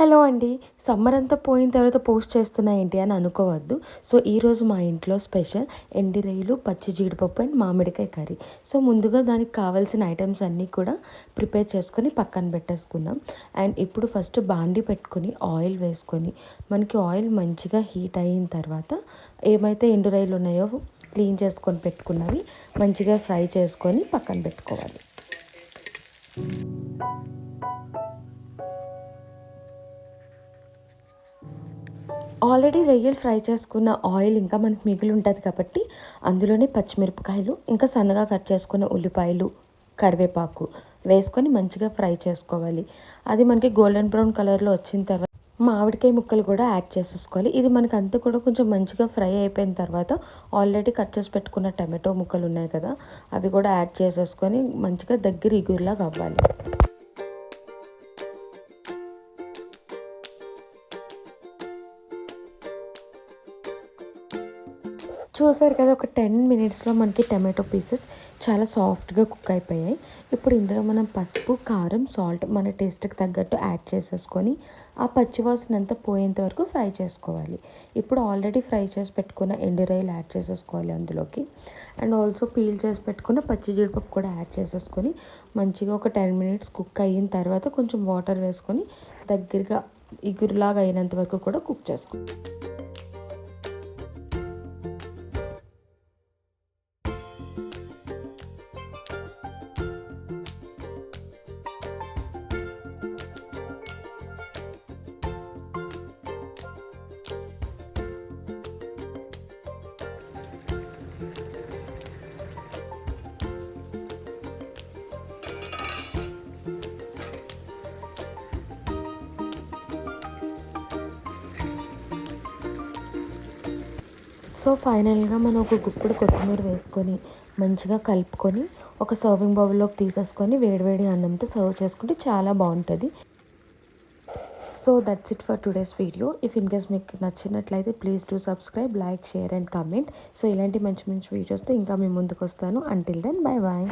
Hello అండి. Summer అంతా పోయిన తర్వాత పోస్ట్ చేస్తున్నా ఏంటి అని అనుకోవద్దు. సో, ఈరోజు మా ఇంట్లో స్పెషల్ ఎండి రొయ్యలు, పచ్చి జీడిపప్పు అండ్ మామిడికాయ కర్రీ. సో, ముందుగా దానికి కావాల్సిన ఐటమ్స్ అన్నీ కూడా ప్రిపేర్ చేసుకొని పక్కన పెట్టేసుకున్నాం. అండ్ ఇప్పుడు ఫస్ట్ బాండీ పెట్టుకొని ఆయిల్ వేసుకొని, మనకి ఆయిల్ మంచిగా హీట్ అయిన తర్వాత ఏమైతే ఎండు రొయ్యలు ఉన్నాయో క్లీన్ చేసుకొని పెట్టుకున్నవి మంచిగా ఫ్రై చేసుకొని పక్కన పెట్టుకోవాలి. ఆల్రెడీ రొయ్యలు ఫ్రై చేసుకున్న ఆయిల్ ఇంకా మనకి మిగిలి ఉంటుంది కాబట్టి అందులోనే పచ్చిమిరపకాయలు, ఇంకా సన్నగా కట్ చేసుకున్న ఉల్లిపాయలు, కరివేపాకు వేసుకొని మంచిగా ఫ్రై చేసుకోవాలి. అది మనకి గోల్డెన్ బ్రౌన్ కలర్లో వచ్చిన తర్వాత మామిడికాయ ముక్కలు కూడా యాడ్ చేసేసుకోవాలి. ఇది మనకి అంతా కూడా కొంచెం మంచిగా ఫ్రై అయిపోయిన తర్వాత ఆల్రెడీ కట్ చేసి పెట్టుకున్న టమాటో ముక్కలు ఉన్నాయి కదా, అవి కూడా యాడ్ చేసేసుకొని మంచిగా దగ్గర ఇగురులాగా అవ్వాలి. చూసారు కదా, ఒక 10 మినిట్స్లో మనకి టమాటో పీసెస్ చాలా సాఫ్ట్గా కుక్ అయిపోయాయి. ఇప్పుడు ఇందులో మనం పసుపు, కారం, సాల్ట్ మన టేస్ట్కి తగ్గట్టు యాడ్ చేసేసుకొని ఆ పచ్చివాసన అంతా పోయేంత వరకు ఫ్రై చేసుకోవాలి. ఇప్పుడు ఆల్రెడీ ఫ్రై చేసి పెట్టుకున్న ఎండు రొయ్యలు యాడ్ చేసేసుకోవాలి అందులోకి. అండ్ ఆల్సో పీల్ చేసి పెట్టుకున్న పచ్చి జీడిపప్పు కూడా యాడ్ చేసేసుకొని మంచిగా ఒక 10 మినిట్స్ కుక్ అయిన తర్వాత కొంచెం వాటర్ వేసుకొని దగ్గరగా ఇగురులాగా అయినంత వరకు కూడా కుక్ చేసుకోవాలి. సో ఫైనల్గా మనం ఒక గుప్పుడు కొత్తిమీర వేసుకొని మంచిగా కలుపుకొని ఒక సర్వింగ్ బౌల్లోకి తీసేసుకొని వేడివేడి అన్నంతో సర్వ్ చేసుకుంటే చాలా బాగుంటుంది. So that's it for today's video. If in case మీకు నచ్చినట్లయితే please do subscribe, like, share and comment. So ఇలాంటి మంచి మంచి వీడియోస్తో ఇంకా మీ ముందుకు వస్తాను. Until then, bye bye.